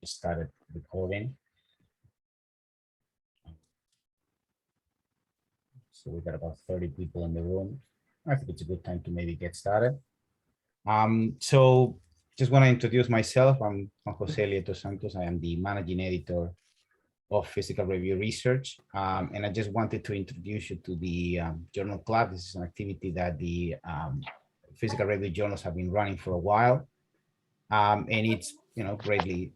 just started recording. So we got about 30 people in the room. I think it's a good time to maybe get started. So just want to introduce myself. I'm Juan Jose Lieto Santos. I am the managing editor of Physical Review Research. And I just wanted to introduce you to the journal club. This is an activity that the Physical Review journals have been running for a while. And it's greatly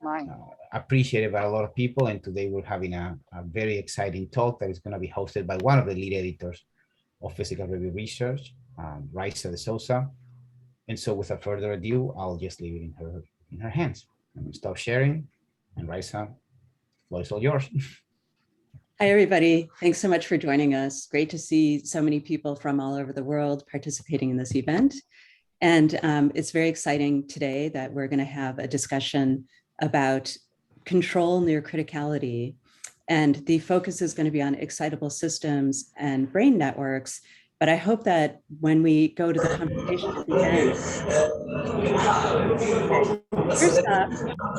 appreciated by a lot of people. And today we're having a very exciting talk that is going to be hosted by one of the lead editors of Physical Review Research, Raisa de Souza. And so without further ado, I'll just leave it in her hands. I'm going to stop sharing. And Raisa, the floor is all yours. Hi, everybody. Thanks so much for joining us. Great to see so many people from all over the world participating in this event. And it's very exciting today that we're going to have a discussion about control near criticality. And the focus is going to be on excitable systems and brain networks. But I hope that when we go to the conversation at the end, first off,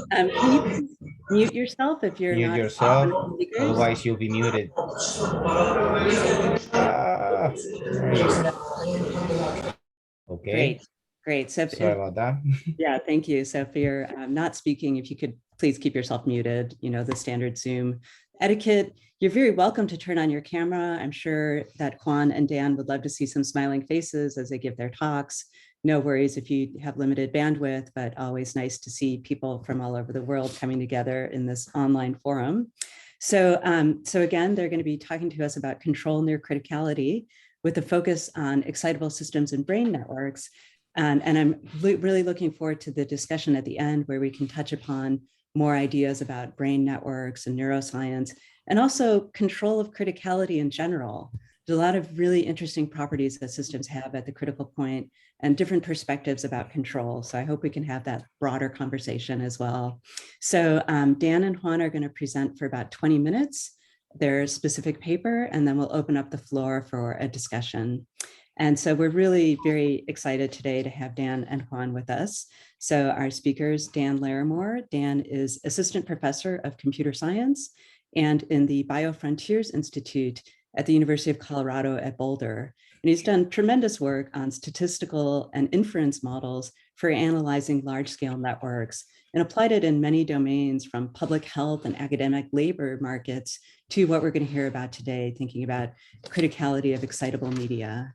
can you mute yourself if you're not? Mute yourself, otherwise you'll be muted. Okay. Great. So sorry about that. Yeah, thank you. So if you're not speaking, if you could please keep yourself muted, the standard Zoom etiquette. You're very welcome to turn on your camera. I'm sure that Juan and Dan would love to see some smiling faces as they give their talks. No worries if you have limited bandwidth, but always nice to see people from all over the world coming together in this online forum. So again, they're going to be talking to us about control near criticality with a focus on excitable systems and brain networks. And I'm really looking forward to the discussion at the end where we can touch upon more ideas about brain networks and neuroscience, and also control of criticality in general. There's a lot of really interesting properties that systems have at the critical point and different perspectives about control. So I hope we can have that broader conversation as well. So Dan and Juan are going to present for about 20 minutes, their specific paper, and then we'll open up the floor for a discussion. And so we're really very excited today to have Dan and Juan with us. So our speakers, Dan Larremore. Dan is Assistant Professor of Computer Science and in the Biofrontiers Institute at the University of Colorado at Boulder. And he's done tremendous work on statistical and inference models for analyzing large-scale networks and applied it in many domains from public health and academic labor markets to what we're going to hear about today, thinking about criticality of excitable media.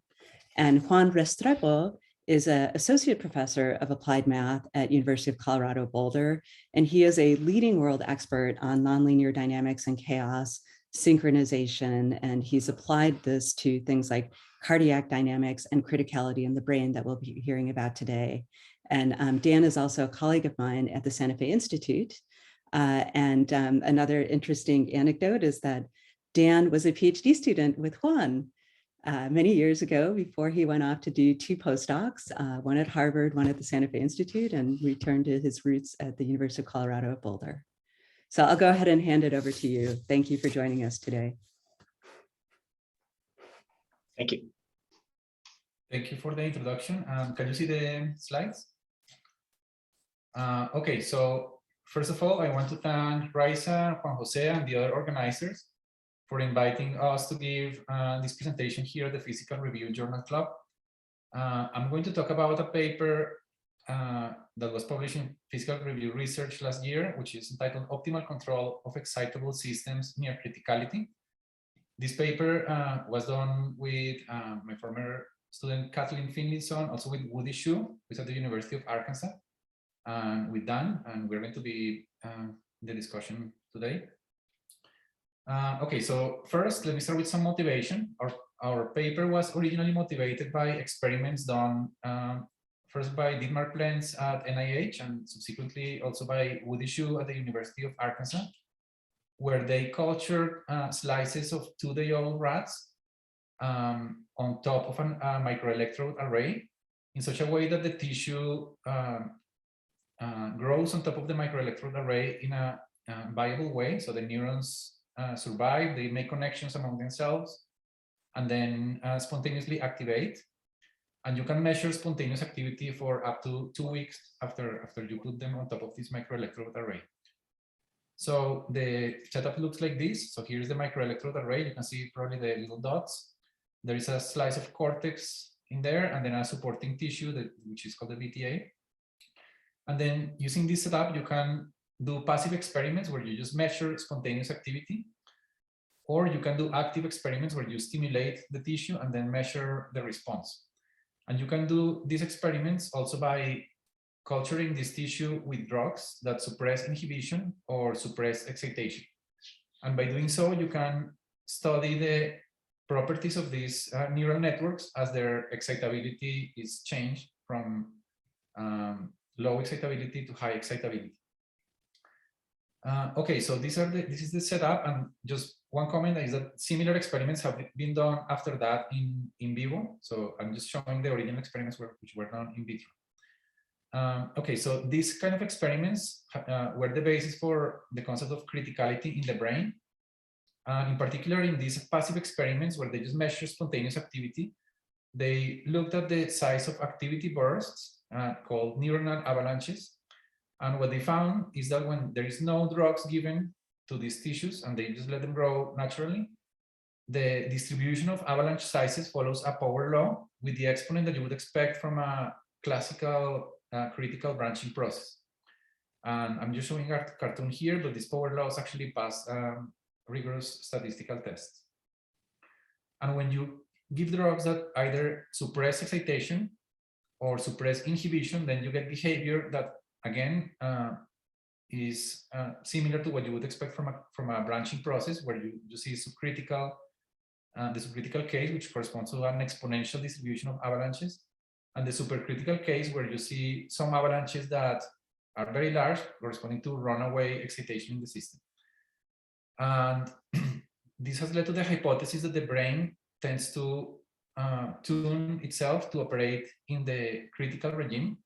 And Juan Restrepo is an associate professor of applied math at University of Colorado Boulder, and he is a leading world expert on nonlinear dynamics and chaos, synchronization, and he's applied this to things like cardiac dynamics and criticality in the brain that we'll be hearing about today. And Dan is also a colleague of mine at the Santa Fe Institute. Another interesting anecdote is that Dan was a PhD student with Juan many years ago before he went off to do 2 postdocs, one at Harvard, one at the Santa Fe Institute, and returned to his roots at the University of Colorado at Boulder. So I'll go ahead and hand it over to you. Thank you for joining us today. Thank you. Thank you for the introduction. Can you see the slides? Okay, so first of all, I want to thank Raisa, Juan Jose, and the other organizers for inviting us to give this presentation here at the Physical Review Journal Club. I'm going to talk about a paper that was published in Physical Review Research last year, which is entitled Optimal Control of Excitable Systems Near Criticality. This paper was done with my former student Kathleen Finlayson, also with Woody Shu, who's at the University of Arkansas, and with Dan, and we're going to be in the discussion today. Okay, so first, let me start with some motivation. Our paper was originally motivated by experiments done first by Dietmar Plenz at NIH and subsequently also by Woody Shu at the University of Arkansas, where they cultured slices of 2-day-old rats on top of a microelectrode array in such a way that the tissue grows on top of the microelectrode array in a viable way. So the neurons survive, they make connections among themselves, and then spontaneously activate. And you can measure spontaneous activity for up to 2 weeks after you put them on top of this microelectrode array. So the setup looks like this. So here's the microelectrode array. You can see probably the little dots. There is a slice of cortex in there, and then a supporting tissue which is called the VTA. And then using this setup, you can do passive experiments where you just measure spontaneous activity, or you can do active experiments where you stimulate the tissue and then measure the response. And you can do these experiments also by culturing this tissue with drugs that suppress inhibition or suppress excitation. And by doing so, you can study the properties of these neural networks as their excitability is changed from low excitability to high excitability. Okay, so this is the setup, and just one comment is that similar experiments have been done after that in vivo. So I'm just showing the original experiments which were done in vitro. Okay, so these kind of experiments were the basis for the concept of criticality in the brain. In particular, in these passive experiments where they just measure spontaneous activity, they looked at the size of activity bursts called neuronal avalanches. And what they found is that when there is no drugs given to these tissues and they just let them grow naturally, the distribution of avalanche sizes follows a power law with the exponent that you would expect from a classical critical branching process. And I'm just showing a cartoon here, but these power laws actually pass rigorous statistical tests. And when you give drugs that either suppress excitation or suppress inhibition, then you get behavior that again is similar to what you would expect from a branching process, where you see subcritical, the subcritical case, which corresponds to an exponential distribution of avalanches, and the supercritical case, where you see some avalanches that are very large, corresponding to runaway excitation in the system. And this has led to the hypothesis that the brain tends to tune itself to operate in the critical regime.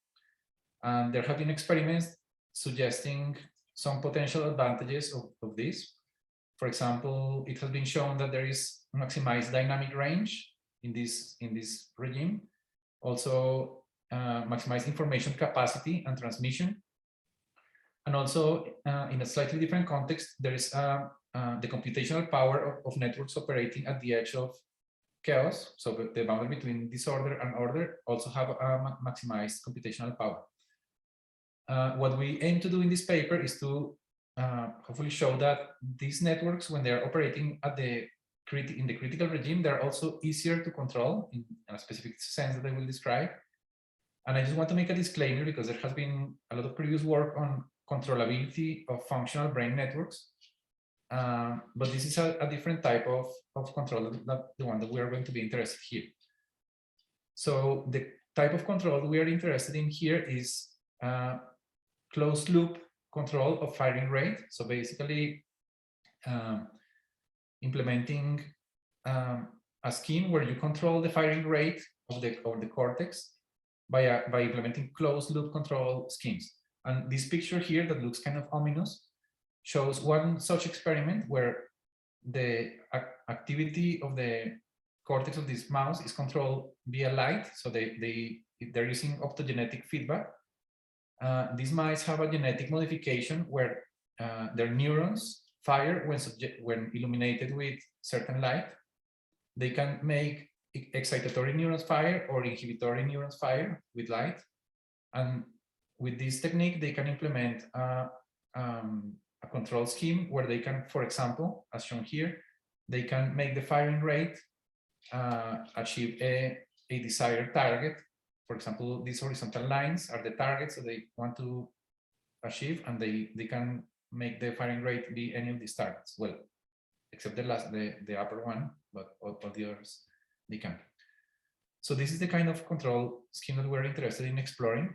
And there have been experiments suggesting some potential advantages of this. For example, it has been shown that there is maximized dynamic range in this regime. Also, maximized information capacity and transmission. And also, in a slightly different context, there is the computational power of networks operating at the edge of chaos. So the boundary between disorder and order also have a maximized computational power. What we aim to do in this paper is to hopefully show that these networks, when they're operating at in the critical regime, they're also easier to control in a specific sense that I will describe. And I just want to make a disclaimer because there has been a lot of previous work on controllability of functional brain networks. But this is a different type of control than the one that we are going to be interested here. So the type of control we are interested in here is closed loop control of firing rate. So basically implementing a scheme where you control the firing rate of the cortex by implementing closed loop control schemes. And this picture here that looks kind of ominous shows one such experiment where the activity of the cortex of this mouse is controlled via light. So they're using optogenetic feedback. These mice have a genetic modification where their neurons fire when illuminated with certain light. They can make excitatory neurons fire or inhibitory neurons fire with light. And with this technique, they can implement a control scheme where they can, for example, as shown here, they can make the firing rate achieve a desired target. For example, these horizontal lines are the targets that they want to achieve, and they can make the firing rate be any of these targets. Well, except the upper one, but all the others, they can. So this is the kind of control scheme that we're interested in exploring.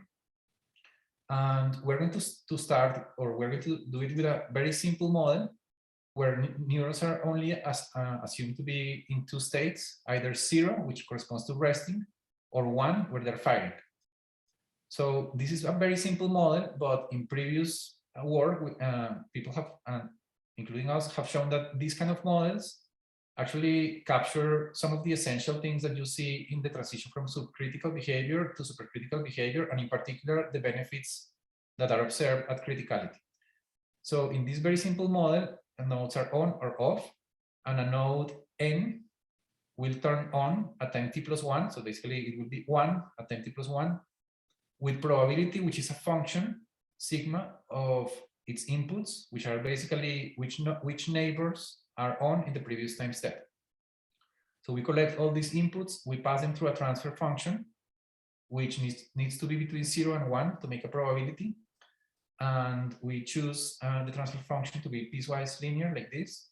And we're going to start, or we're going to do it with a very simple model where neurons are only assumed to be in two states, either 0, which corresponds to resting, or 1, where they're firing. So this is a very simple model, but in previous work, people have, including us, have shown that these kind of models actually capture some of the essential things that you see in the transition from subcritical behavior to supercritical behavior, and in particular, the benefits that are observed at criticality. So in this very simple model, the nodes are on or off, and a node n will turn on at time t plus 1. So basically it will be 1 at time t plus 1 with probability, which is a function, sigma, of its inputs, which are basically which neighbors are on in the previous time step. So we collect all these inputs, we pass them through a transfer function, which needs to be between 0 and 1 to make a probability. And we choose the transfer function to be piecewise linear like this.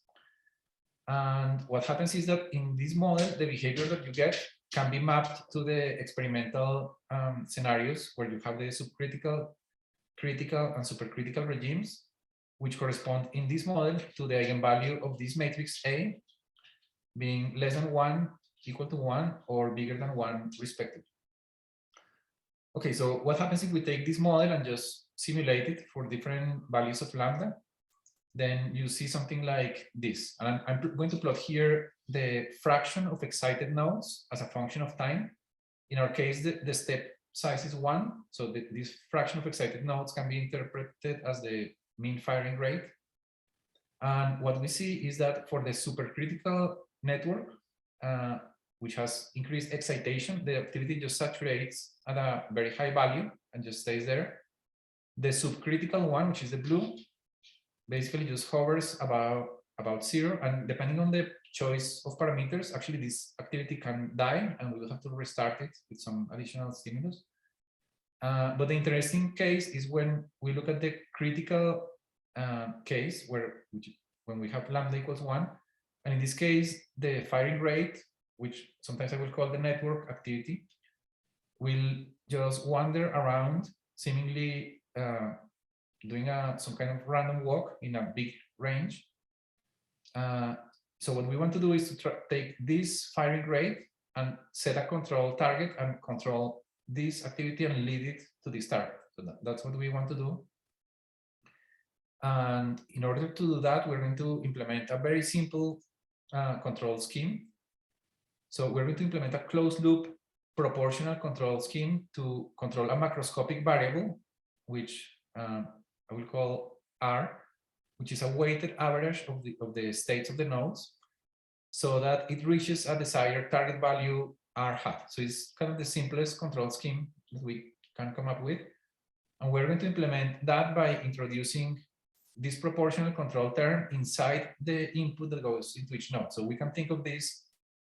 And what happens is that in this model, the behavior that you get can be mapped to the experimental scenarios where you have the subcritical, critical, and supercritical regimes, which correspond in this model to the eigenvalue of this matrix A being less than 1, equal to 1, or bigger than 1, respectively. Okay, so what happens if we take this model and just simulate it for different values of lambda? Then you see something like this. And I'm going to plot here the fraction of excited nodes as a function of time. In our case, the step size is 1. So this fraction of excited nodes can be interpreted as the mean firing rate. And what we see is that for the supercritical network, which has increased excitation, the activity just saturates at a very high value and just stays there. The subcritical one, which is the blue, basically just hovers about 0, and depending on the choice of parameters, actually this activity can die and we will have to restart it with some additional stimulus. But the interesting case is when we look at the critical case when we have lambda equals 1, and in this case the firing rate, which sometimes I will call the network activity, will just wander around, seemingly doing some kind of random walk in a big range. So what we want to do is to take this firing rate and set a control target and control this activity and lead it to this target. So that's what we want to do. And in order to do that, we're going to implement a very simple control scheme. So we're going to implement a closed loop proportional control scheme to control a macroscopic variable, which I will call R, which is a weighted average of the states of the nodes, so that it reaches a desired target value R hat. So it's kind of the simplest control scheme that we can come up with. And we're going to implement that by introducing this proportional control term inside the input that goes into each node. So we can think of this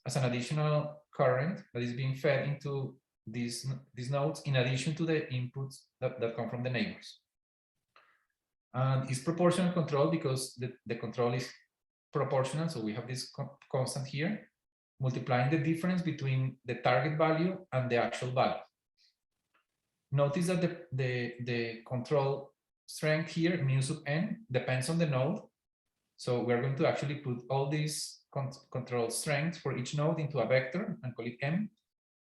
as an additional current that is being fed into these nodes in addition to the inputs that come from the neighbors. And it's proportional control because the control is proportional. So we have this constant here, multiplying the difference between the target value and the actual value. Notice that the control strength here, mu sub n, depends on the node. So we're going to actually put all these control strengths for each node into a vector and call it m.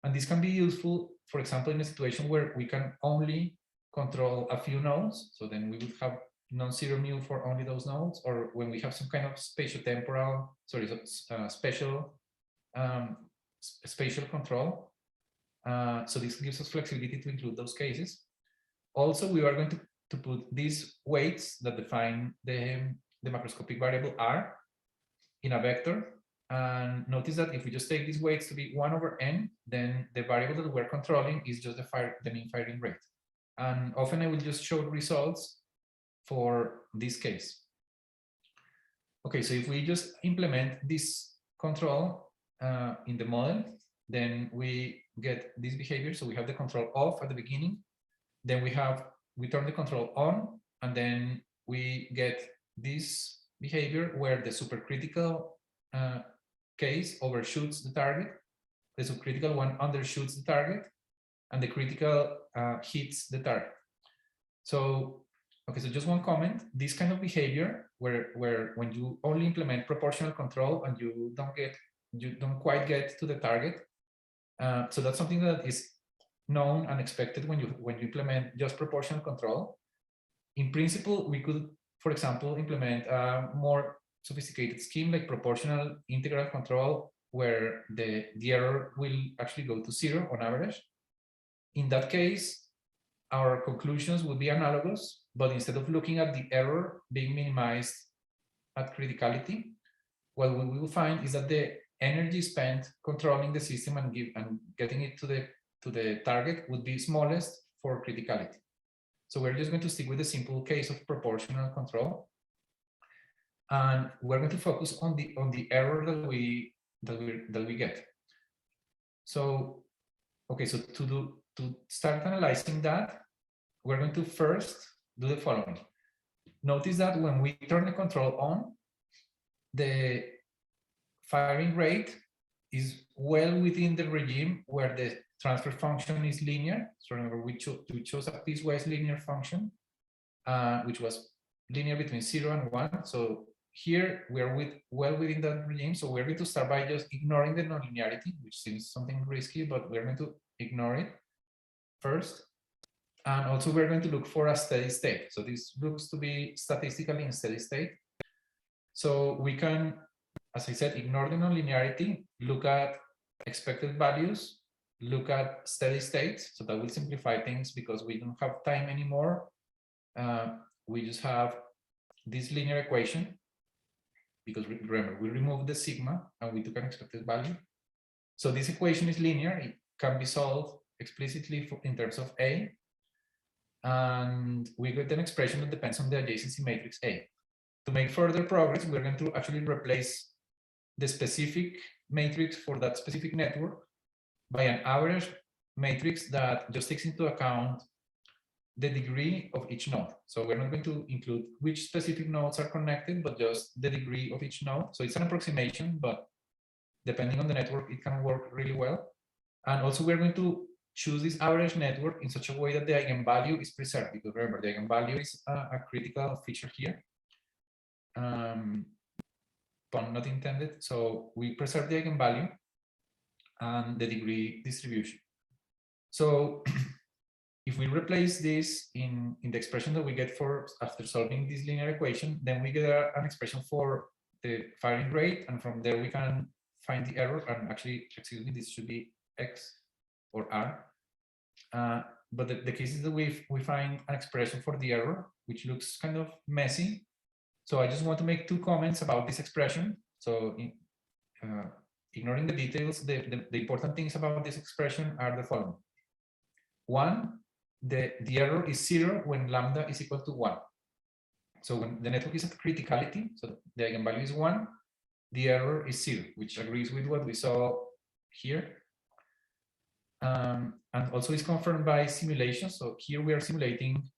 And this can be useful, for example, in a situation where we can only control a few nodes. So then we would have non-zero mu for only those nodes, or when we have some kind of spatial-temporal, spatial control. So this gives us flexibility to include those cases. Also, we are going to put these weights that define the macroscopic variable R in a vector. And notice that if we just take these weights to be 1 over n, then the variable that we're controlling is just the mean firing rate. And often I will just show the results for this case. Okay, so if we just implement this control in the model, then we get this behavior. So we have the control off at the beginning, then we turn the control on, and then we get this behavior where the supercritical case overshoots the target, the subcritical one undershoots the target, and the critical hits the target. So, okay, so just one comment, this kind of behavior where when you only implement proportional control and you don't quite get to the target, so that's something that is known and expected when you implement just proportional control. In principle, we could, for example, implement a more sophisticated scheme like proportional integral control, where the error will actually go to 0 on average. In that case, our conclusions would be analogous but instead of looking at the error being minimized at criticality, what we will find is that the energy spent controlling the system and getting it to the target would be smallest for criticality. So we're just going to stick with the simple case of proportional control, and we're going to focus on the error that we get. So okay, so to start analyzing that, we're going to first do the following. Notice that when we turn the control on, the firing rate is well within the regime where the transfer function is linear. So remember, we chose a piecewise linear function, which was linear between 0 and 1. So here we are well within that regime. So we're going to start by just ignoring the nonlinearity, which seems something risky, but we're going to ignore it first. And also we're going to look for a steady state. So this looks to be statistically in steady state. So we can, as I said, ignore the nonlinearity, look at expected values, look at steady states. So that will simplify things because we don't have time anymore. We just have this linear equation because remember, we removed the sigma and we took an expected value. So this equation is linear. It can be solved explicitly in terms of A. And we get an expression that depends on the adjacency matrix A. To make further progress, we're going to actually replace the specific matrix for that specific network by an average matrix that just takes into account the degree of each node. So we're not going to include which specific nodes are connected, but just the degree of each node. So it's an approximation, but depending on the network, it can work really well. And also we're going to choose this average network in such a way that the eigenvalue is preserved, because remember, the eigenvalue is a critical feature here. Pun not intended. So we preserve the eigenvalue and the degree distribution. So if we replace this in the expression that we get for after solving this linear equation, then we get an expression for the firing rate, and from there we can find the error. And actually, excuse me, this should be X or R. But the case is that we find an expression for the error, which looks kind of messy. So I just want to make two comments about this expression. So ignoring the details, the important things about this expression are the following. One, the error is 0 when lambda is equal to 1. So when the network is at criticality, so the eigenvalue is 1, the error is 0, which agrees with what we saw here. And also is confirmed by simulation. So here we are simulating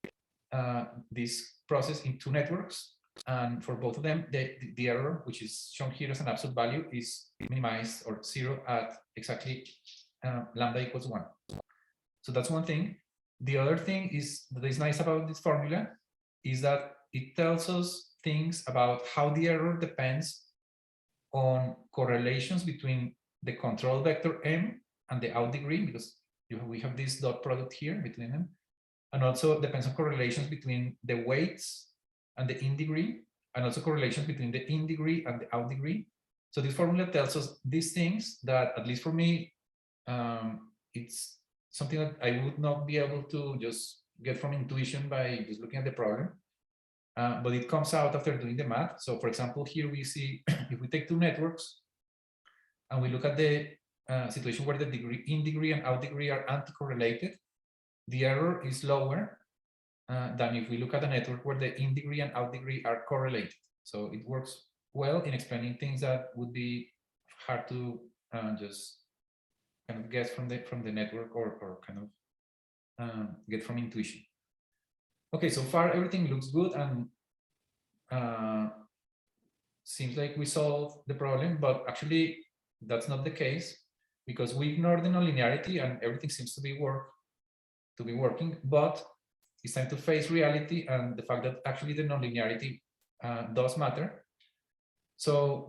this process in two networks. And for both of them, the error, which is shown here as an absolute value, is minimized or 0 at exactly lambda equals 1. So that's one thing. The other thing is that is nice about this formula is that it tells us things about how the error depends on correlations between the control vector M and the out degree, because we have this dot product here between them, and also depends on correlations between the weights and the in degree, and also correlations between the in degree and the out degree. So this formula tells us these things that, at least for me, it's something that I would not be able to just get from intuition by just looking at the problem. But it comes out after doing the math. So for example, here we see if we take two networks and we look at the situation where the in degree and out degree are anti-correlated, the error is lower than if we look at a network where the in degree and out degree are correlated. So it works well in explaining things that would be hard to just kind of guess from the network or kind of get from intuition. Okay, so far everything looks good and seems like we solved the problem, but actually that's not the case, because we ignore the nonlinearity and everything seems to be working, but it's time to face reality and the fact that actually the nonlinearity does matter. So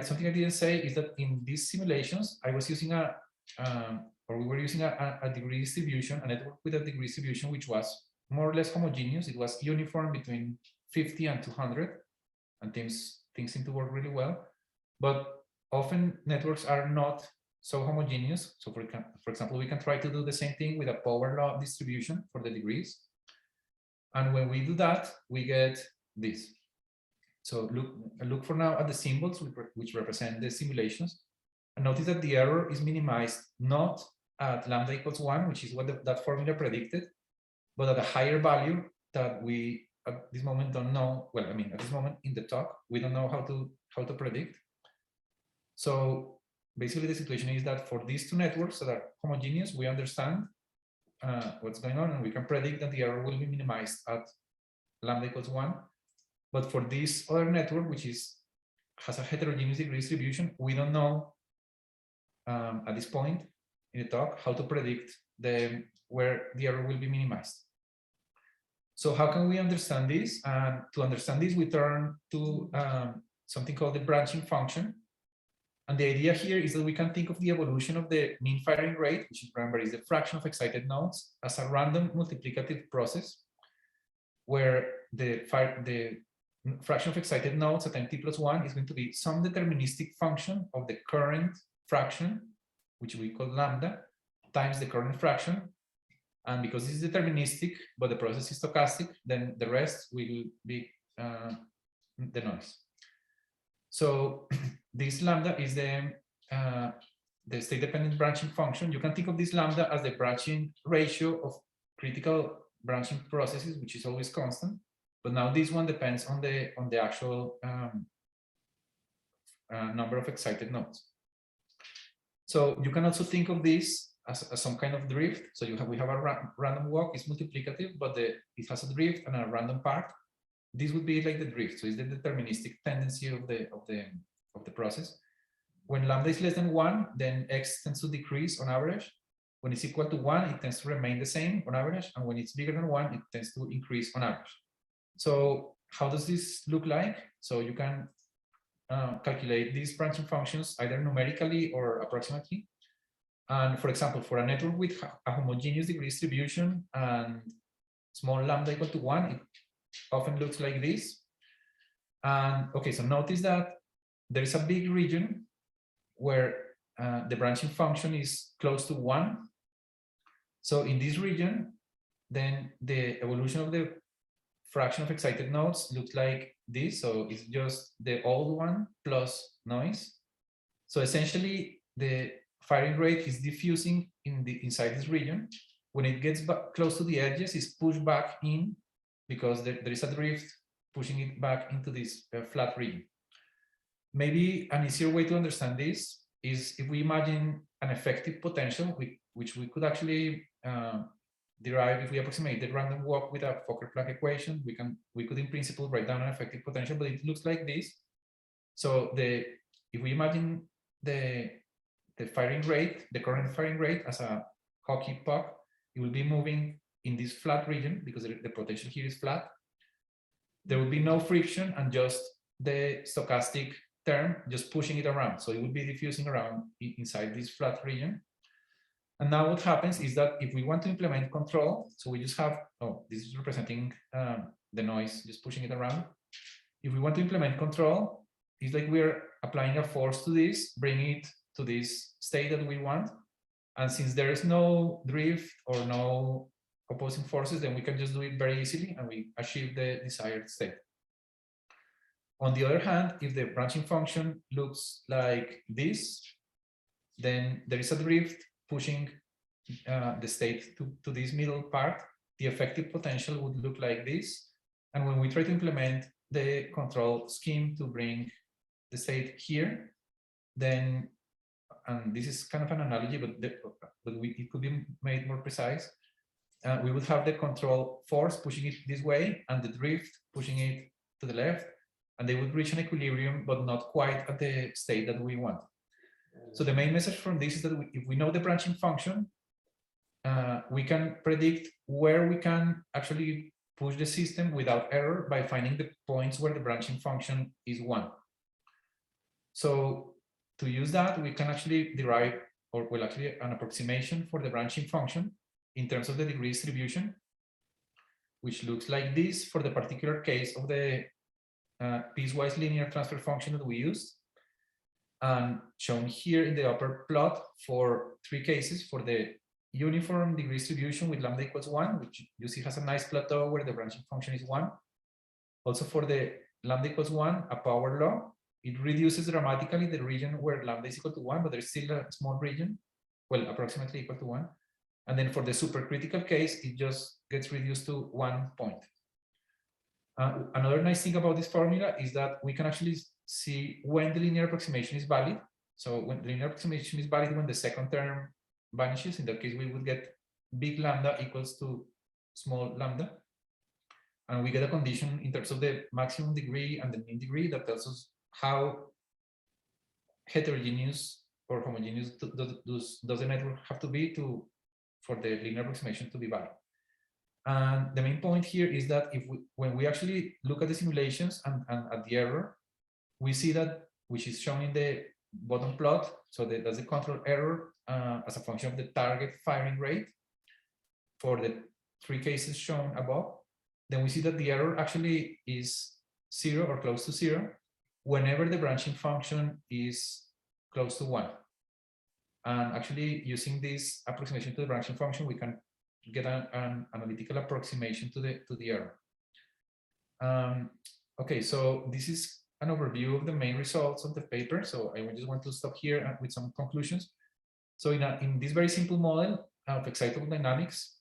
something I didn't say is that in these simulations, I was using we were using a degree distribution, a network with a degree distribution, which was more or less homogeneous. It was uniform between 50 and 200, and things seem to work really well. But often networks are not so homogeneous. So for example, we can try to do the same thing with a power law distribution for the degrees. And when we do that, we get this. So look for now at the symbols which represent the simulations. And notice that the error is minimized not at lambda equals 1, which is what that formula predicted, but at a higher value that we at this moment don't know. Well, I mean, at this moment in the talk, we don't know how to predict. So basically the situation is that for these two networks that are homogeneous, we understand what's going on, and we can predict that the error will be minimized at lambda equals 1. But for this other network, which has a heterogeneous degree distribution, we don't know at this point in the talk how to predict where the error will be minimized. So how can we understand this? And to understand this, we turn to something called the branching function. And the idea here is that we can think of the evolution of the mean firing rate, which remember is the fraction of excited nodes, as a random multiplicative process, where the fraction of excited nodes at t plus 1 is going to be some deterministic function of the current fraction, which we call lambda, times the current fraction. And because this is deterministic, but the process is stochastic, then the rest will be the noise. So this lambda is the state-dependent branching function. You can think of this lambda as the branching ratio of critical branching processes, which is always constant. But now this one depends on the actual number of excited nodes. So you can also think of this as some kind of drift. So we have a random walk, it's multiplicative, but it has a drift and a random part. This would be like the drift. So it's the deterministic tendency of the process. When lambda is less than 1, then x tends to decrease on average. When it's equal to 1, it tends to remain the same on average. And when it's bigger than 1, it tends to increase on average. So how does this look like? So you can calculate these branching functions either numerically or approximately. And for example, for a network with a homogeneous degree distribution and small lambda equal to 1, it often looks like this. And okay, so notice that there is a big region where the branching function is close to 1. So in this region, then the evolution of the fraction of excited nodes looks like this. So it's just the old one plus noise. So essentially, the firing rate is diffusing inside this region. When it gets close to the edges, it's pushed back in because there is a drift pushing it back into this flat region. Maybe an easier way to understand this is if we imagine an effective potential, which we could actually derive if we approximate the random walk with a Fokker-Planck equation. We could in principle write down an effective potential, but it looks like this. So if we imagine the firing rate, the current firing rate as a hockey puck, it will be moving in this flat region because the potential here is flat. There will be no friction and just the stochastic term just pushing it around. So it will be diffusing around inside this flat region. And now what happens is that if we want to implement control, so we just have, this is representing the noise, just pushing it around. If we want to implement control, it's like we're applying a force to this, bringing it to this state that we want. And since there is no drift or no opposing forces, then we can just do it very easily and we achieve the desired state. On the other hand, if the branching function looks like this, then there is a drift pushing the state to this middle part. The effective potential would look like this. And when we try to implement the control scheme to bring the state here, then, and this is kind of an analogy, but it could be made more precise. We would have the control force pushing it this way and the drift pushing it to the left, and they would reach an equilibrium, but not quite at the state that we want. So the main message from this is that if we know the branching function, we can predict where we can actually push the system without error by finding the points where the branching function is 1. So to use that, we can actually derive, or well, actually an approximation for the branching function in terms of the degree distribution, which looks like this for the particular case of the piecewise linear transfer function that we used. And shown here in the upper plot for 3 cases for the uniform degree distribution with lambda equals 1, which you see has a nice plateau where the branching function is 1. Also for the lambda equals 1, a power law, it reduces dramatically the region where lambda is equal to 1, but there's still a small region, well, approximately equal to 1. And then for the supercritical case, it just gets reduced to 1 point. Another nice thing about this formula is that we can actually see when the linear approximation is valid. So when the linear approximation is valid, when the second term vanishes, in that case, we would get big lambda equals to small lambda. And we get a condition in terms of the maximum degree and the mean degree that tells us how heterogeneous or homogeneous does the network have to be for the linear approximation to be valid. And the main point here is that when we actually look at the simulations and at the error, we see that, which is shown in the bottom plot, so that's the control error as a function of the target firing rate for the 3 cases shown above. Then we see that the error actually is 0 or close to 0 whenever the branching function is close to 1. And actually, using this approximation to the branching function, we can get an analytical approximation to the error. Okay, so this is an overview of the main results of the paper. So I just want to stop here with some conclusions. So in this very simple model of excitable dynamics,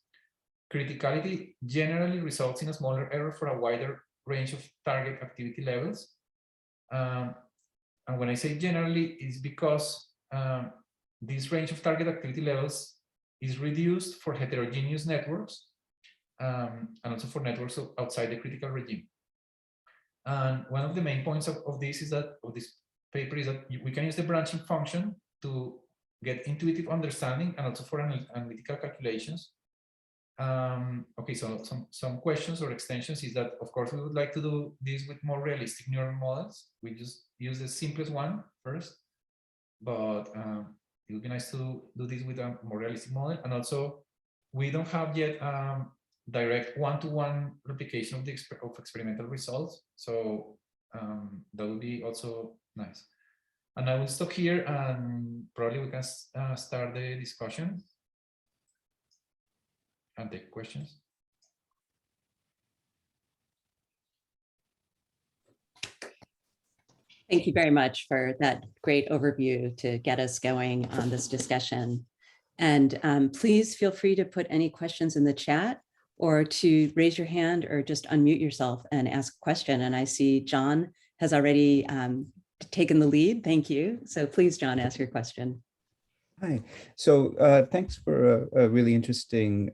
criticality generally results in a smaller error for a wider range of target activity levels. And when I say generally, it's because this range of target activity levels is reduced for heterogeneous networks and also for networks outside the critical regime. And one of the main points of this paper is that we can use the branching function to get intuitive understanding and also for analytical calculations. Okay, so some questions or extensions is that, of course, we would like to do this with more realistic neural models. We just use the simplest one first, but it would be nice to do this with a more realistic model. And also, we don't have yet direct one-to-one replication of the experimental results. So that would be also nice. And I will stop here and probably we can start the discussion and take questions. Thank you very much for that great overview to get us going on this discussion. And please feel free to put any questions in the chat or to raise your hand or just unmute yourself and ask a question. And I see John has already taken the lead. Thank you. So please, John, ask your question. Hi. So thanks for a really interesting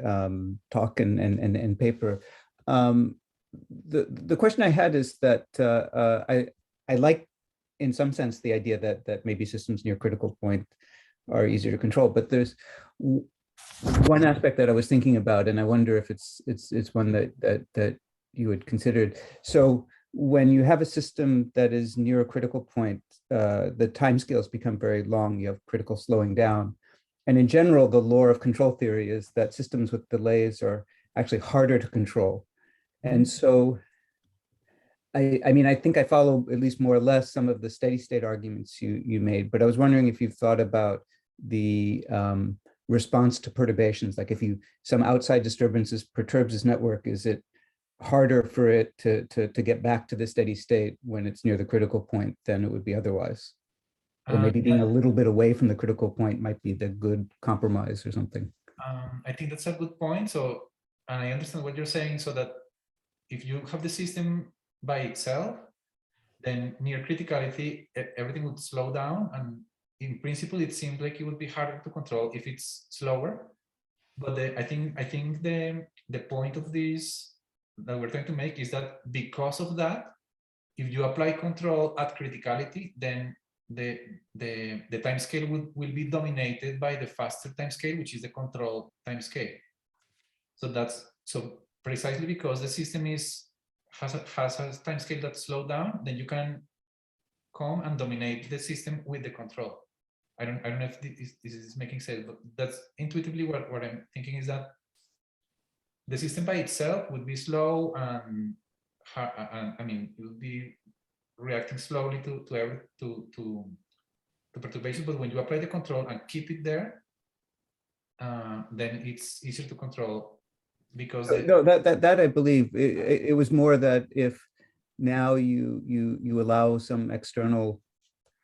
talk and paper. The question I had is that I like, in some sense, the idea that maybe systems near critical point are easier to control, but there's one aspect that I was thinking about, and I wonder if it's one that you had considered. So when you have a system that is near a critical point, the timescales become very long. You have critical slowing down. And in general, the law of control theory is that systems with delays are actually harder to control. And so, I mean, I think I follow at least more or less some of the steady state arguments you made, but I was wondering if you've thought about the response to perturbations, like if some outside disturbances perturbs this network, is it harder for it to get back to the steady state when it's near the critical point than it would be otherwise? Or maybe being a little bit away from the critical point might be the good compromise or something. I think that's a good point. So, and I understand what you're saying, so that if you have the system by itself, then near criticality, everything would slow down. And in principle, it seems like it would be harder to control if it's slower. But I think the point of this that we're trying to make is that because of that, if you apply control at criticality, then the time scale will be dominated by the faster time scale, which is the control time scale. So precisely because the system has a time scale that's slowed down, then you can come and dominate the system with the control. I don't know if this is making sense, but that's intuitively what I'm thinking is that the system by itself would be slow and I mean, it would be reacting slowly to perturbations. But when you apply the control and keep it there, then it's easier to control because No, that I believe it was more that if now you allow some external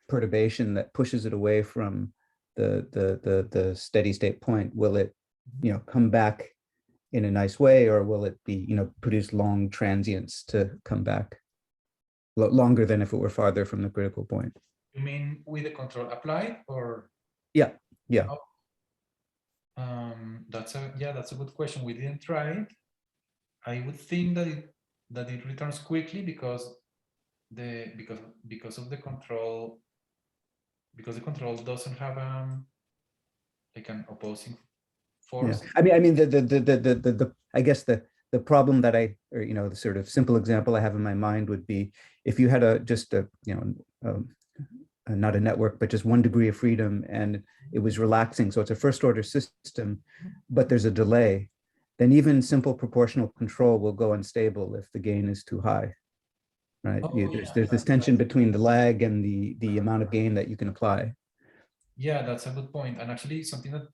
perturbation that pushes it away from the steady state point, will it, come back in a nice way, or will it be, produce long transients to come back longer than if it were farther from the critical point? You mean with the control applied, or? Yeah. Oh, that's a good question. We didn't try it. I would think that it returns quickly because of the control, because the control doesn't have like an opposing force. Yeah. I mean the I guess the problem that the sort of simple example I have in my mind would be if you had not a network, but just 1 degree of freedom, and it was relaxing. So it's a first order system, but there's a delay. Then even simple proportional control will go unstable if the gain is too high, right? There's this tension between the lag and the amount of gain that you can apply. Yeah, that's a good point. And actually something that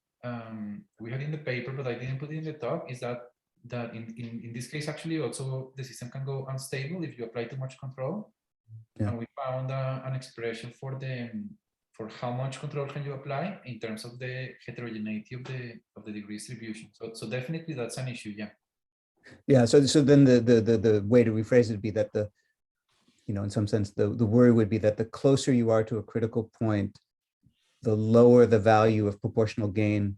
we had in the paper, but I didn't put it in the talk, is that in this case, actually also the system can go unstable if you apply too much control. Yeah. And we found an expression for how much control can you apply in terms of the heterogeneity of the degree distribution. So definitely that's an issue. Yeah. Yeah. So then the way to rephrase it would be that in some sense, the worry would be that the closer you are to a critical point, the lower the value of proportional gain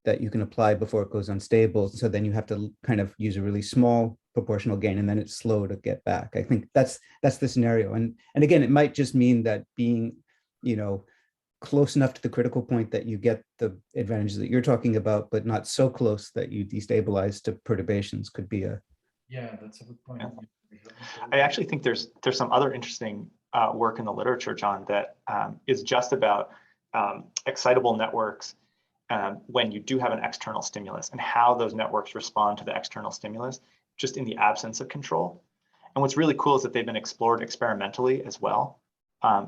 that you can apply before it goes unstable. So then you have to kind of use a really small proportional gain, and then it's slow to get back. I think that's the scenario. And again, it might just mean that being, close enough to the critical point that you get the advantages that you're talking about, but not so close that you destabilize to perturbations could be a. Yeah, that's a good point. I actually think there's some other interesting work in the literature, John, that is just about excitable networks when you do have an external stimulus, and how those networks respond to the external stimulus just in the absence of control. And what's really cool is that they've been explored experimentally as well.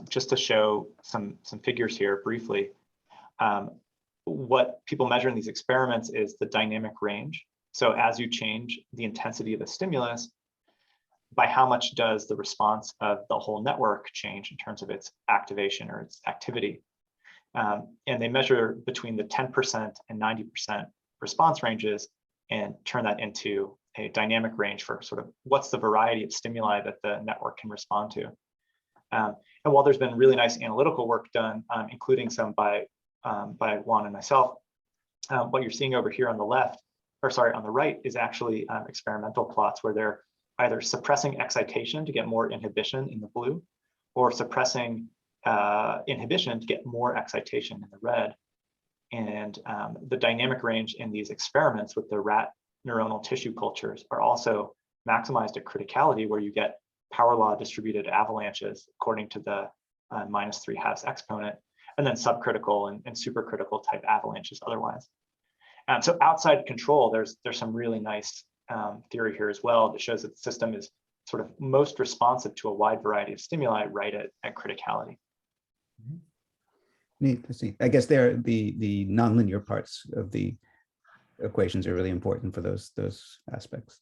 Just to show some figures here briefly, what people measure in these experiments is the dynamic range. So as you change the intensity of the stimulus, by how much does the response of the whole network change in terms of its activation or its activity? And they measure between the 10% and 90% response ranges and turn that into a dynamic range for sort of what's the variety of stimuli that the network can respond to. And while there's been really nice analytical work done, including some by Juan and myself, what you're seeing over here on the left, or sorry, on the right, is actually experimental plots where they're either suppressing excitation to get more inhibition in the blue, or suppressing inhibition to get more excitation in the red. And the dynamic range in these experiments with the rat neuronal tissue cultures are also maximized at criticality, where you get power law distributed avalanches according to the -3/2 exponent, and then subcritical and supercritical type avalanches otherwise. So outside control, there's some really nice theory here as well that shows that the system is sort of most responsive to a wide variety of stimuli right at criticality. Neat to see. I guess they're the nonlinear parts of the equations are really important for those aspects.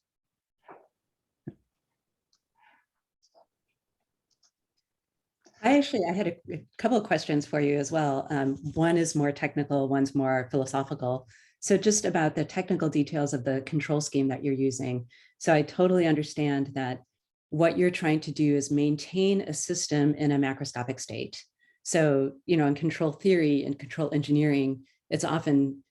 I had a couple of questions for you as well. One is more technical, one's more philosophical. So just about the technical details of the control scheme that you're using. So I totally understand that what you're trying to do is maintain a system in a macroscopic state. So, in control theory and control engineering, it's often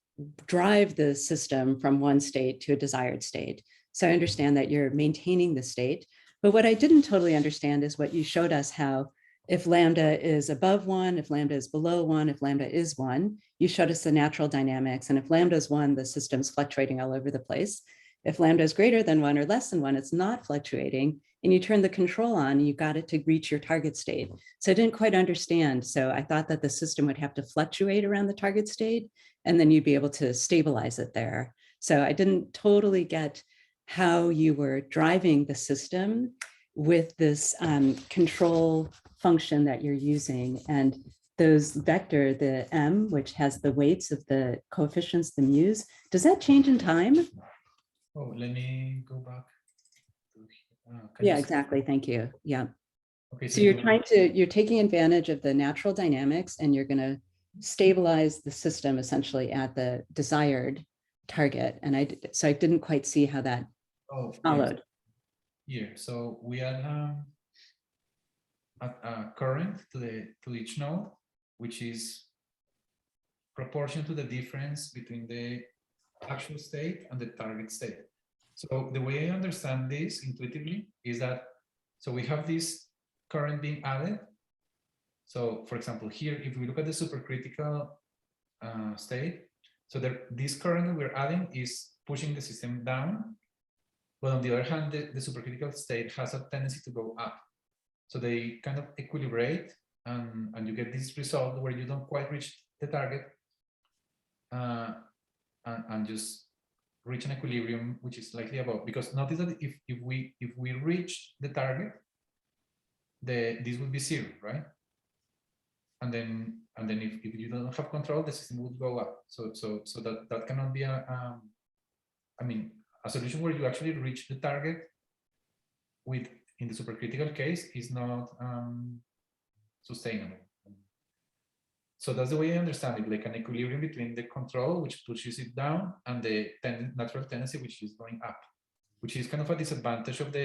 drive the system from one state to a desired state. So I understand that you're maintaining the state. But what I didn't totally understand is what you showed us, how if lambda is above 1, if lambda is below 1, if lambda is 1, you showed us the natural dynamics. And if lambda is 1, the system's fluctuating all over the place. If lambda is greater than 1 or less than 1, it's not fluctuating. And you turn the control on, you got it to reach your target state. So I didn't quite understand. So I thought that the system would have to fluctuate around the target state, and then you'd be able to stabilize it there. So I didn't totally get how you were driving the system with this control function that you're using. And those vector, the M, which has the weights of the coefficients, the mu's, does that change in time? Oh, let me go back. Yeah, exactly. Thank you. Yeah. Okay, So you're taking advantage of the natural dynamics and you're going to stabilize the system essentially at the desired target. And so I didn't quite see how that followed. Here, so we add a current to each node, which is proportional to the difference between the actual state and the target state. So the way I understand this intuitively is that, so we have this current being added. So for example, here, if we look at the supercritical state, so this current that we're adding is pushing the system down. But on the other hand, the supercritical state has a tendency to go up. So they kind of equilibrate and you get this result where you don't quite reach the target and just reach an equilibrium which is slightly above. Because notice that if we reach the target, this would be 0, right? And then if you don't have control, the system would go up. So that cannot be a solution where you actually reach the target with, in the supercritical case, is not sustainable. So that's the way I understand it, like an equilibrium between the control, which pushes it down, and the natural tendency, which is going up, which is kind of a disadvantage of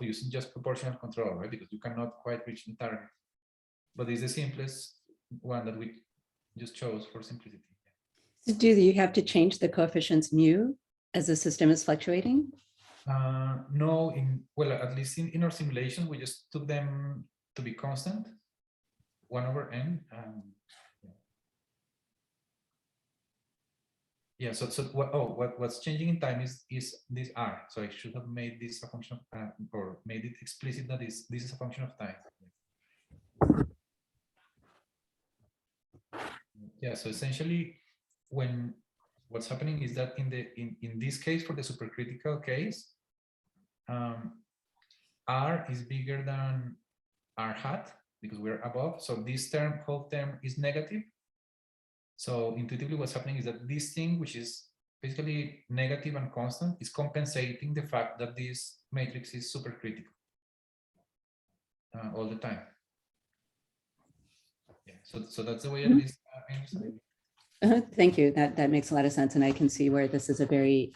using just proportional control, right? Because you cannot quite reach the target. But it's the simplest one that we just chose for simplicity. So do you have to change the coefficients mu as the system is fluctuating? No, well, at least in our simulation, we just took them to be constant, 1/n. Yeah, so what's changing in time is this r. So I should have made this a function of or made it explicit that this is a function of time. Yeah, so essentially what's happening is that in this case, for the supercritical case, r is bigger than r hat because we're above. So this whole term is negative. So intuitively what's happening is that this thing, which is basically negative and constant, is compensating the fact that this matrix is supercritical all the time. Yeah, so that's the way at least I understand it. Thank you. That makes a lot of sense. And I can see where this is a very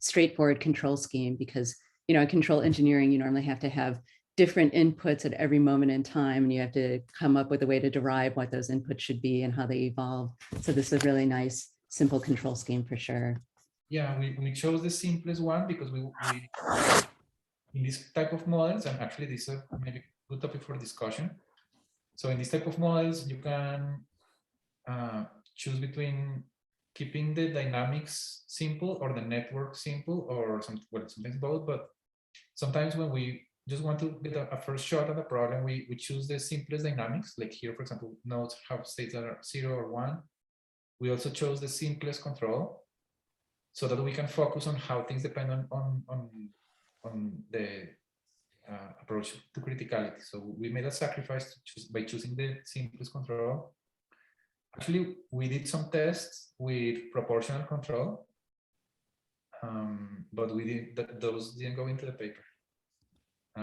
straightforward control scheme because, in control engineering, you normally have to have different inputs at every moment in time, and you have to come up with a way to derive what those inputs should be and how they evolve. So this is a really nice, simple control scheme for sure. Yeah, we chose the simplest one because we in this type of models, and actually this is maybe a good topic for discussion. So in this type of models, you can choose between keeping the dynamics simple or the network simple, or sometimes both. But sometimes when we just want to get a first shot at a problem, we choose the simplest dynamics. Like here, for example, nodes have states that are 0 or 1. We also chose the simplest control so that we can focus on how things depend on the approach to criticality. So we made a sacrifice by choosing the simplest control. Actually, we did some tests with proportional control, but those didn't go into the paper.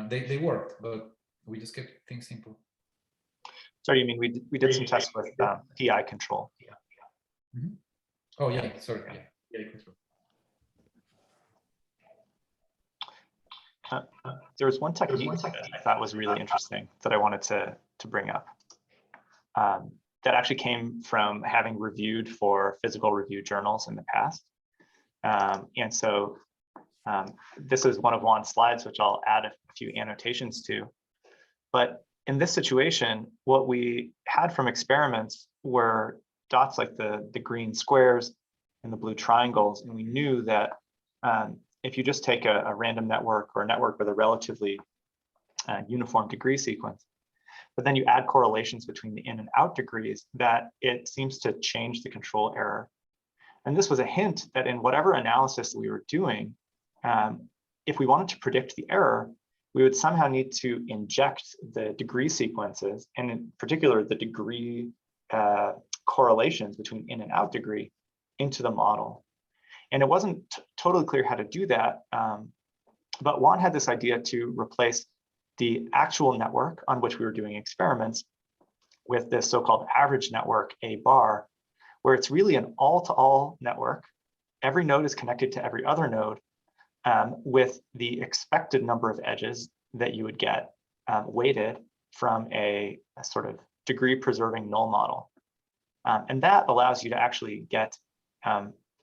They worked, but we just kept things simple. Sorry, you mean we did some tests with PI control? Mm-hmm. Oh yeah, sorry, yeah, control. There was one technique that I thought was really interesting that I wanted to bring up. That actually came from having reviewed for physical review journals in the past. And so this is one of Juan's slides, which I'll add a few annotations to. But in this situation, what we had from experiments were dots like the green squares and the blue triangles. And we knew that if you just take a random network or a network with a relatively uniform degree sequence, but then you add correlations between the in and out degrees, that it seems to change the control error. And this was a hint that in whatever analysis we were doing, if we wanted to predict the error, we would somehow need to inject the degree sequences, and in particular, the degree correlations between in and out degree into the model. And it wasn't totally clear how to do that, but Juan had this idea to replace the actual network on which we were doing experiments with this so-called average network, A bar, where it's really an all-to-all network. Every node is connected to every other node with the expected number of edges that you would get weighted from a sort of degree preserving null model. And that allows you to actually get,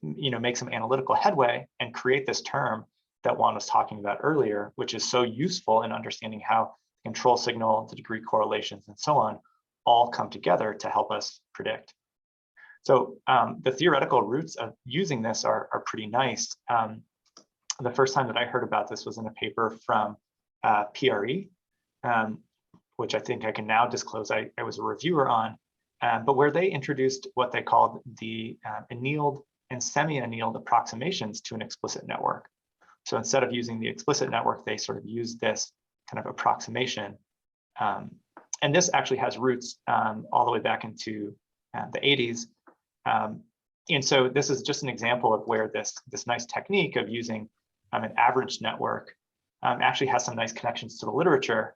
make some analytical headway and create this term that Juan was talking about earlier, which is so useful in understanding how the control signal, the degree correlations, and so on all come together to help us predict. So the theoretical roots of using this are pretty nice. The first time that I heard about this was in a paper from PRE, which I think I can now disclose I was a reviewer on, but where they introduced what they called the annealed and semi-annealed approximations to an explicit network. So instead of using the explicit network, they sort of used this kind of approximation. And this actually has roots all the way back into the 80s. And so this is just an example of where this nice technique of using an average network actually has some nice connections to the literature.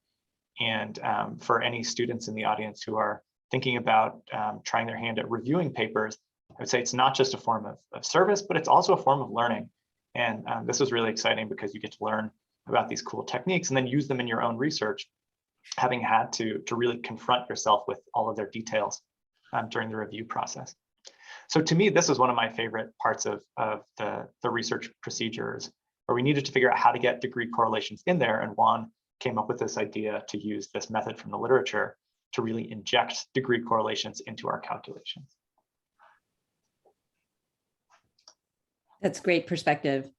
And for any students in the audience who are thinking about trying their hand at reviewing papers, I would say it's not just a form of service, but it's also a form of learning. And this was really exciting because you get to learn about these cool techniques and then use them in your own research, having had to really confront yourself with all of their details during the review process. So to me, this was one of my favorite parts of the research procedures, where we needed to figure out how to get degree correlations in there. And Juan came up with this idea to use this method from the literature to really inject degree correlations into our calculations. That's great perspective.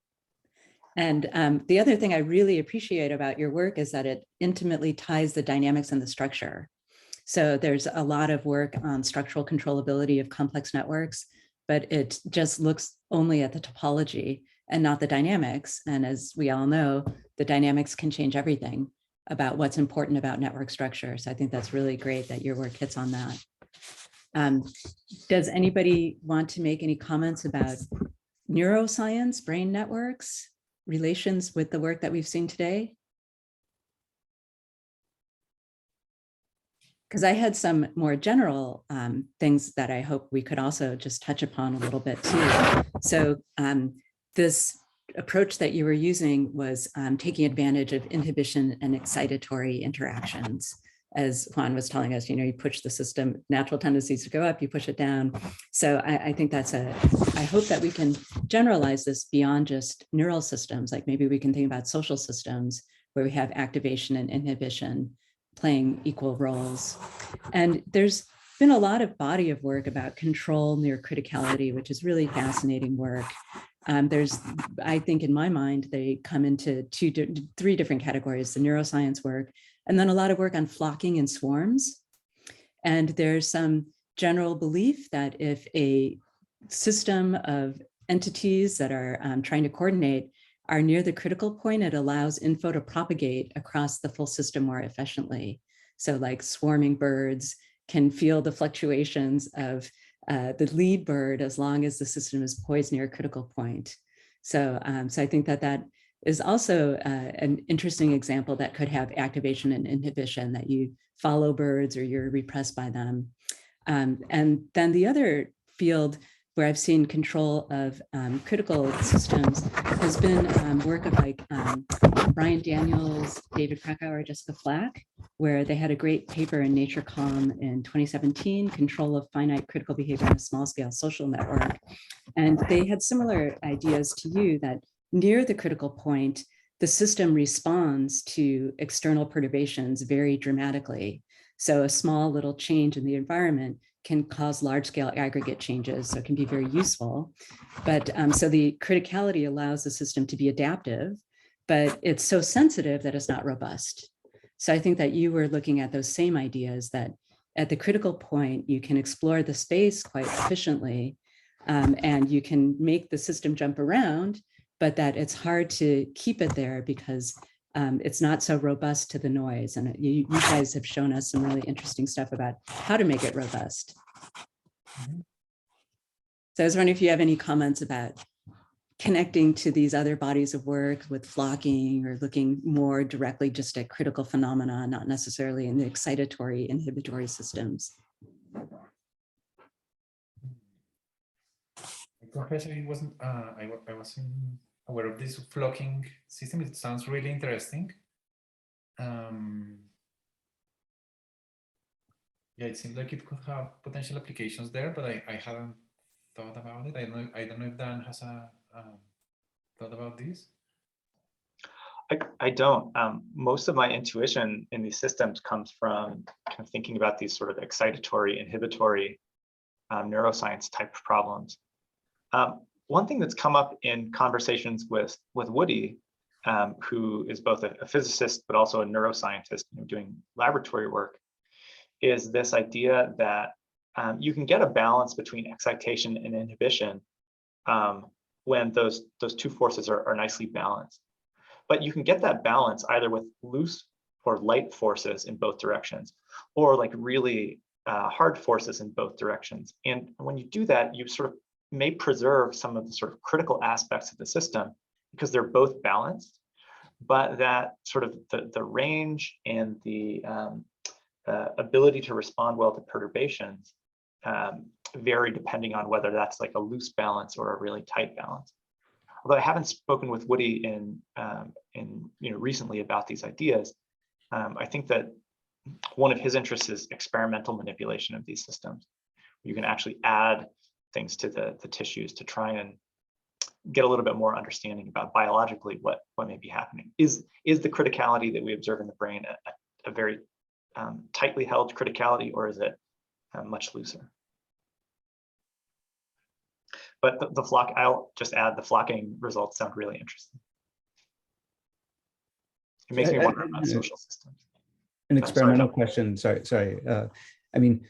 And the other thing I really appreciate about your work is that it intimately ties the dynamics and the structure. So there's a lot of work on structural controllability of complex networks, but it just looks only at the topology and not the dynamics. And as we all know, the dynamics can change everything about what's important about network structure. So I think that's really great that your work hits on that. Does anybody want to make any comments about neuroscience, brain networks, relations with the work that we've seen today? Because I had some more general things that I hope we could also just touch upon a little bit too. So this approach that you were using was taking advantage of inhibition and excitatory interactions. As Juan was telling us, you push the system, natural tendencies to go up, you push it down. So I think I hope that we can generalize this beyond just neural systems. Like maybe we can think about social systems where we have activation and inhibition playing equal roles. And there's been a lot of body of work about control near criticality, which is really fascinating work. I think in my mind, they come into three different categories: the neuroscience work, and then a lot of work on flocking and swarms. And there's some general belief that if a system of entities that are trying to coordinate are near the critical point, it allows info to propagate across the full system more efficiently. So like swarming birds can feel the fluctuations of the lead bird as long as the system is poised near a critical point. So I think that is also an interesting example that could have activation and inhibition, that you follow birds or you're repressed by them. And then the other field where I've seen control of critical systems has been work of like Brian Daniels, David Krakauer, Jessica Flack, where they had a great paper in Nature Comm in 2017, Control of Finite Critical Behavior in a Small Scale Social Network. And they had similar ideas to you, that near the critical point, the system responds to external perturbations very dramatically. So a small little change in the environment can cause large-scale aggregate changes, so it can be very useful. But so the criticality allows the system to be adaptive, but it's so sensitive that it's not robust. So I think that you were looking at those same ideas, that at the critical point, you can explore the space quite efficiently, and you can make the system jump around, but that it's hard to keep it there because it's not so robust to the noise. And you guys have shown us some really interesting stuff about how to make it robust. So I was wondering if you have any comments about connecting to these other bodies of work with flocking or looking more directly just at critical phenomena, not necessarily in the excitatory inhibitory systems. Confess I wasn't I wasn't aware of this flocking system. It sounds really interesting. Yeah, it seems like it could have potential applications there, but I haven't thought about it. I don't know if Dan has a thought about this. I don't. Most of my intuition in these systems comes from kind of thinking about these sort of excitatory, inhibitory neuroscience type problems. One thing that's come up in conversations with Woody, who is both a physicist but also a neuroscientist doing laboratory work, is this idea that you can get a balance between excitation and inhibition when those two forces are nicely balanced. But you can get that balance either with loose or light forces in both directions, or like really hard forces in both directions. And when you do that, you sort of may preserve some of the sort of critical aspects of the system because they're both balanced, but that sort of the range and the ability to respond well to perturbations vary depending on whether that's like a loose balance or a really tight balance. Although I haven't spoken with Woody in recently about these ideas, I think that one of his interests is experimental manipulation of these systems. You can actually add things to the tissues to try and get a little bit more understanding about biologically what may be happening. Is the criticality that we observe in the brain a very tightly held criticality, or is it much looser? But the flock, I'll just add, the flocking results sound really interesting. It makes me wonder about social systems. An experimental question. Sorry. I mean,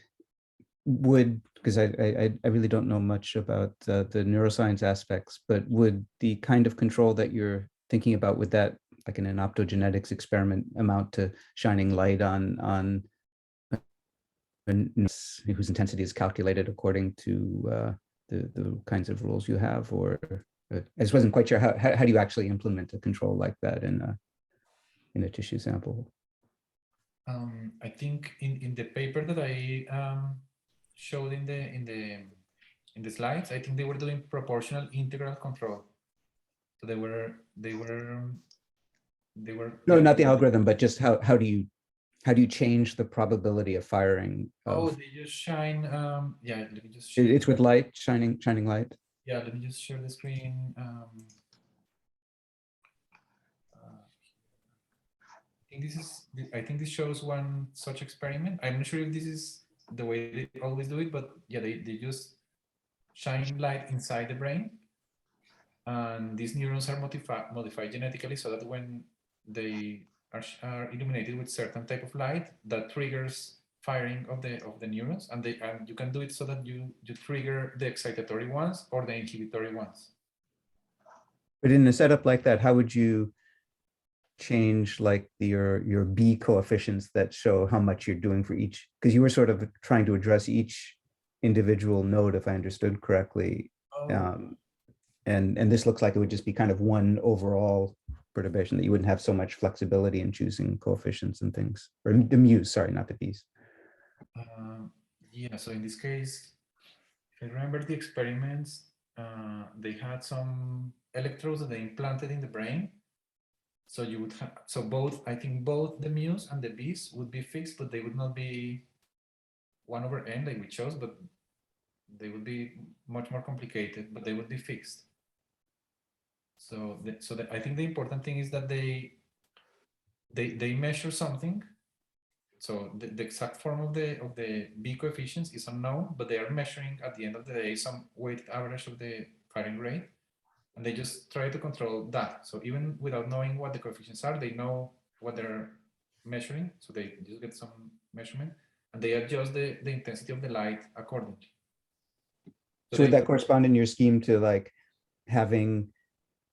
because I really don't know much about the neuroscience aspects, but would the kind of control that you're thinking about, would that, like in an optogenetics experiment, amount to shining light on whose intensity is calculated according to the kinds of rules you have? Or I just wasn't quite sure how do you actually implement a control like that in a tissue sample? I think in the paper that I showed in the slides, I think they were doing proportional integral control. So they were No, not the algorithm, but just how do you change the probability of firing? Oh, they just shine. Yeah, let me just. It's with light, shining light. Yeah, let me just share the screen. I think this shows one such experiment. I'm not sure if this is the way they always do it, but yeah, they just shine light inside the brain, and these neurons are modified genetically so that when they are illuminated with certain type of light, that triggers firing of the neurons, and you can do it so that you trigger the excitatory ones or the inhibitory ones. But in a setup like that, how would you change like your B coefficients that show how much you're doing for each? Because you were sort of trying to address each individual node, if I understood correctly. Oh. And this looks like it would just be kind of one overall perturbation, that you wouldn't have so much flexibility in choosing coefficients and things, or the mu's, sorry, not the B's. Yeah, so in this case, if I remember the experiments, they had some electrodes that they implanted in the brain. So you would have, so I think both the mu's and the B's would be fixed, but they would not be 1/n like we chose, but they would be much more complicated, but they would be fixed. So I think the important thing is that they measure something. So the exact form of the B coefficients is unknown, but they are measuring at the end of the day some weighted average of the firing rate, and they just try to control that. So even without knowing what the coefficients are, they know what they're measuring. So they just get some measurement, and they adjust the intensity of the light accordingly. So would that correspond in your scheme to like having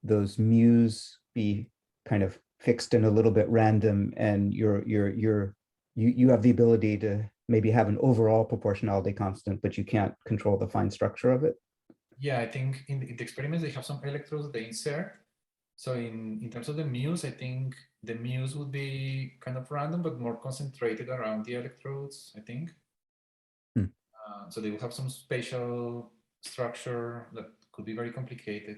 those mu's be kind of fixed and a little bit random, and you have the ability to maybe have an overall proportionality constant, but you can't control the fine structure of it? Yeah, I think in the experiments, they have some electrodes that they insert. So in terms of the muse, I think the muse would be kind of random, but more concentrated around the electrodes, I think. So they will have some spatial structure that could be very complicated.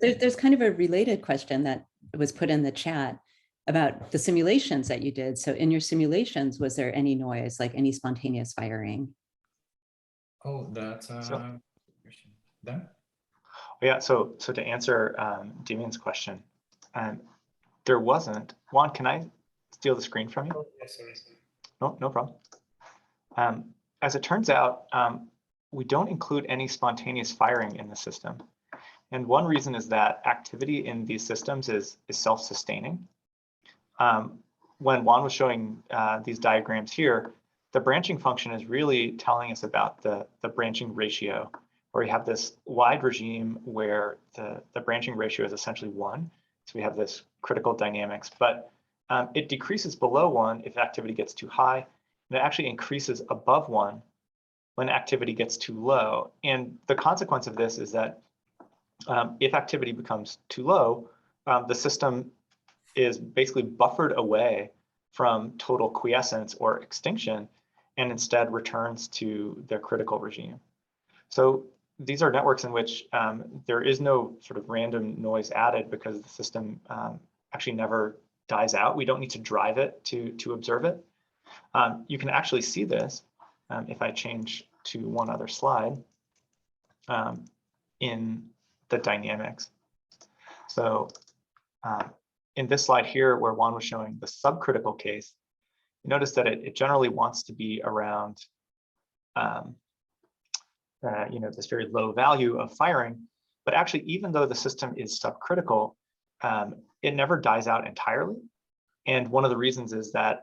There's kind of a related question that was put in the chat about the simulations that you did. So in your simulations, was there any noise, like any spontaneous firing? Oh, that's a question. Dan? Yeah, so to answer Damien's question, there wasn't. Juan, can I steal the screen from you? Oh, yeah, sorry. No problem. As it turns out, we don't include any spontaneous firing in the system. And one reason is that activity in these systems is self-sustaining. When Juan was showing these diagrams here, the branching function is really telling us about the branching ratio, where we have this wide regime where the branching ratio is essentially 1. So we have this critical dynamics, but it decreases below 1 if activity gets too high, and it actually increases above 1 when activity gets too low. And the consequence of this is that if activity becomes too low, the system is basically buffered away from total quiescence or extinction, and instead returns to their critical regime. So these are networks in which there is no sort of random noise added because the system actually never dies out. We don't need to drive it to observe it. You can actually see this if I change to one other slide in the dynamics. So in this slide here, where Juan was showing the subcritical case, you notice that it generally wants to be around this very low value of firing. But actually, even though the system is subcritical, it never dies out entirely. And one of the reasons is that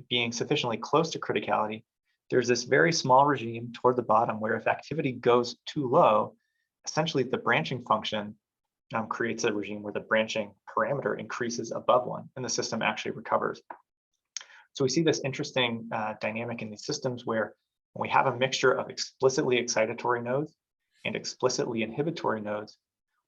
being sufficiently close to criticality, there's this very small regime toward the bottom where if activity goes too low, essentially the branching function creates a regime where the branching parameter increases above 1 and the system actually recovers. So we see this interesting dynamic in these systems where when we have a mixture of explicitly excitatory nodes and explicitly inhibitory nodes,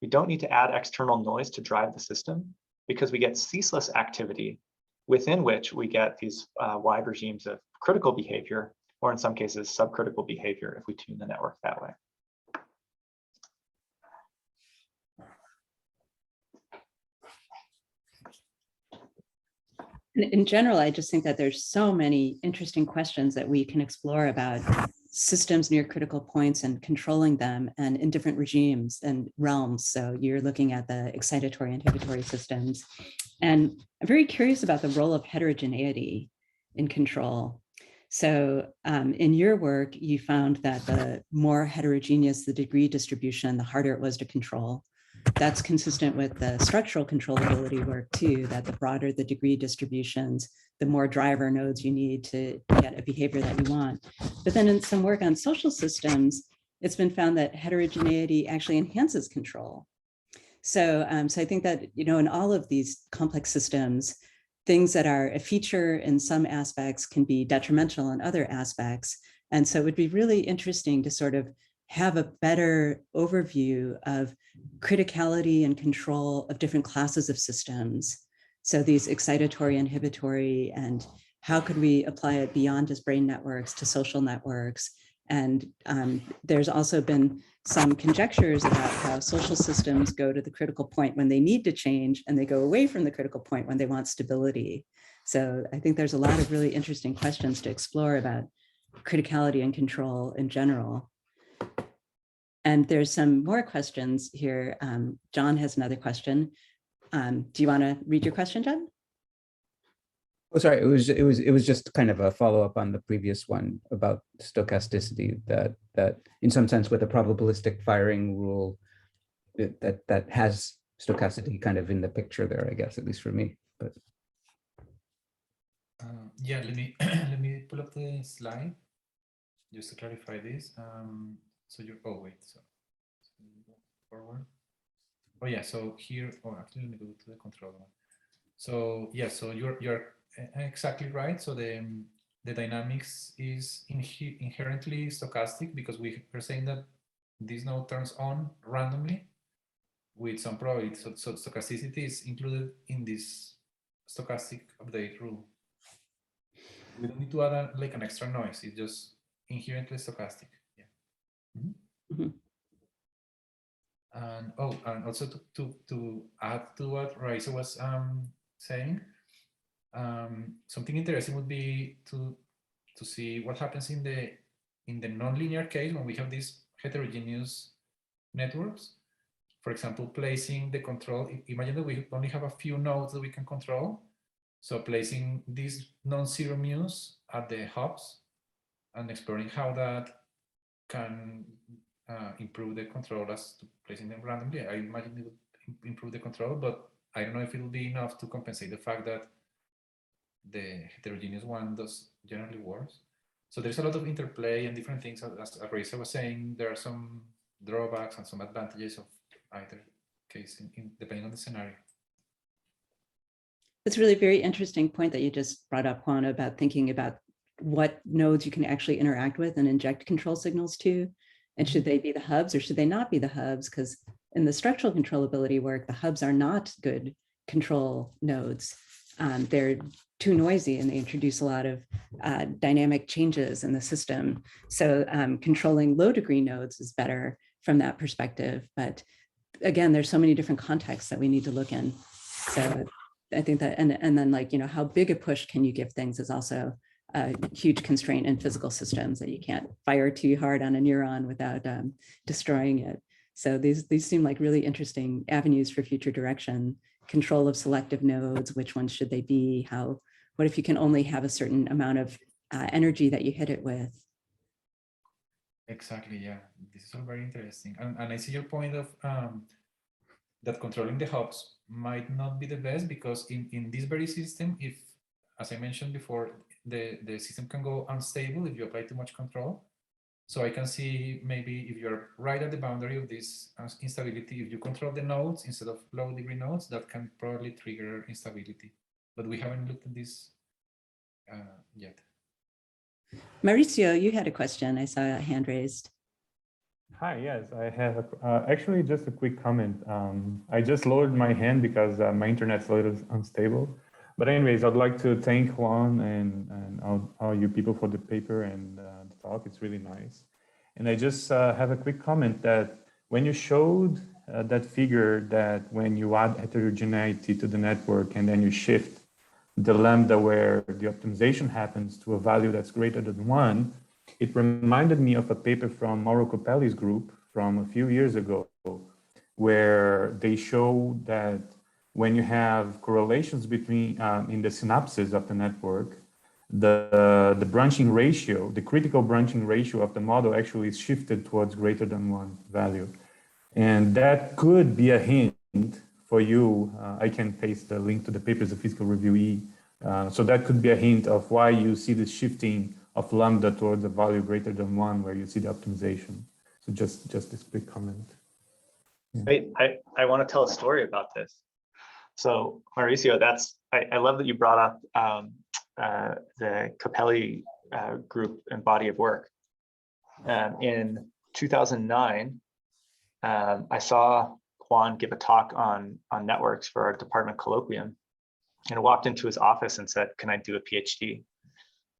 we don't need to add external noise to drive the system because we get ceaseless activity within which we get these wide regimes of critical behavior, or in some cases, subcritical behavior if we tune the network that way. In general, I just think that there's so many interesting questions that we can explore about systems near critical points and controlling them and in different regimes and realms. So you're looking at the excitatory inhibitory systems. And I'm very curious about the role of heterogeneity in control. So in your work, you found that the more heterogeneous the degree distribution, the harder it was to control. That's consistent with the structural controllability work too, that the broader the degree distributions, the more driver nodes you need to get a behavior that you want. But then in some work on social systems, it's been found that heterogeneity actually enhances control. So, so I think that, in all of these complex systems, things that are a feature in some aspects can be detrimental in other aspects. And so it would be really interesting to sort of have a better overview of criticality and control of different classes of systems. So these excitatory, inhibitory, and how could we apply it beyond just brain networks to social networks? And there's also been some conjectures about how social systems go to the critical point when they need to change, and they go away from the critical point when they want stability. So I think there's a lot of really interesting questions to explore about criticality and control in general. And there's some more questions here. John has another question. Do you want to read your question, John? Oh, sorry. It was just kind of a follow up on the previous one about stochasticity. That in some sense, with a probabilistic firing rule, that has stochasticity kind of in the picture there, I guess, at least for me. But yeah, let me pull up the slide just to clarify this. So you're, oh wait, so forward. Oh yeah, so here, oh actually let me go to the control one. So yeah, so you're exactly right. So the dynamics is inherently stochastic because we are saying that this node turns on randomly with some probability. So stochasticity is included in this stochastic update rule. We don't need to add like an extra noise. It's just inherently stochastic. Yeah. Mhm. And and also to add to what Raisa was saying, something interesting would be to see what happens in the nonlinear case when we have these heterogeneous networks. For example, placing the control. Imagine that we only have a few nodes that we can control. So placing these non-zero mu's at the hubs and exploring how that can improve the control as to placing them randomly. I imagine it would improve the control, but I don't know if it will be enough to compensate the fact that the heterogeneous one does generally worse. So there's a lot of interplay and different things. As Raisa was saying, there are some drawbacks and some advantages of either case depending on the scenario. It's really a very interesting point that you just brought up, Juan, about thinking about what nodes you can actually interact with and inject control signals to. And should they be the hubs or should they not be the hubs? Because in the structural controllability work, the hubs are not good control nodes. They're too noisy and they introduce a lot of dynamic changes in the system. So controlling low degree nodes is better from that perspective. But again, there's so many different contexts that we need to look in. So I think that, and then like, you know, how big a push can you give things is also a huge constraint in physical systems, that you can't fire too hard on a neuron without destroying it. So these seem like really interesting avenues for future direction. Control of selective nodes, which ones should they be? What if you can only have a certain amount of energy that you hit it with? Exactly, yeah. This is all very interesting. And I see your point of that controlling the hubs might not be the best, because in this very system, if, as I mentioned before, the system can go unstable if you apply too much control. So I can see maybe if you're right at the boundary of this instability, if you control the nodes instead of low degree nodes, that can probably trigger instability. But we haven't looked at this yet. Mauricio, you had a question. I saw a hand raised. Hi, yes, I have actually just a quick comment. I just lowered my hand because my internet's a little unstable. But anyways, I'd like to thank Juan and all you people for the paper and the talk. It's really nice. And I just have a quick comment that when you showed that figure that when you add heterogeneity to the network and then you shift the lambda where the optimization happens to a value that's greater than 1, it reminded me of a paper from Mauro Copelli's group from a few years ago, where they show that when you have correlations between in the synapses of the network, the branching ratio, the critical branching ratio of the model actually is shifted towards greater than 1 value. And that could be a hint for you. I can paste the link to the papers of Physical Review E. So that could be a hint of why you see this shifting of lambda towards a value greater than 1, where you see the optimization. So just this quick comment. Yeah. Wait, I want to tell a story about this. So Mauricio, I love that you brought up the Capelli group and body of work. In 2009, I saw Juan give a talk on networks for our department colloquium, and walked into his office and said, "Can I do a PhD?"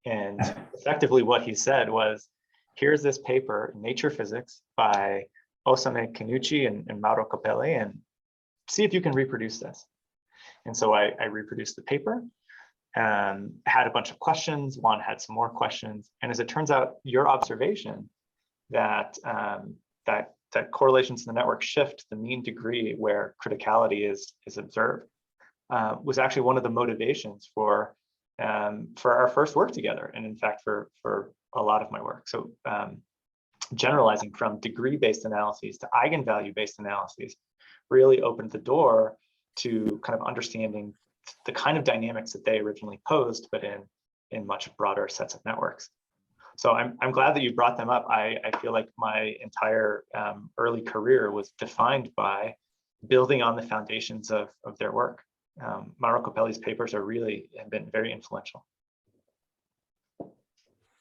And effectively what he said was, here's this paper in Nature Physics by Osame Kinuchi and Mauro Capelli, and see if you can reproduce this. And so I reproduced the paper, had a bunch of questions. Juan had some more questions. And as it turns out, your observation that correlations in the network shift the mean degree where criticality is observed was actually one of the motivations for our first work together. And in fact, for a lot of my work. So generalizing from degree-based analyses to eigenvalue-based analyses really opened the door to kind of understanding the kind of dynamics that they originally posed, but in much broader sets of networks. So I'm glad that you brought them up. I feel like my entire early career was defined by building on the foundations of their work. Mauro Capelli's papers have been very influential.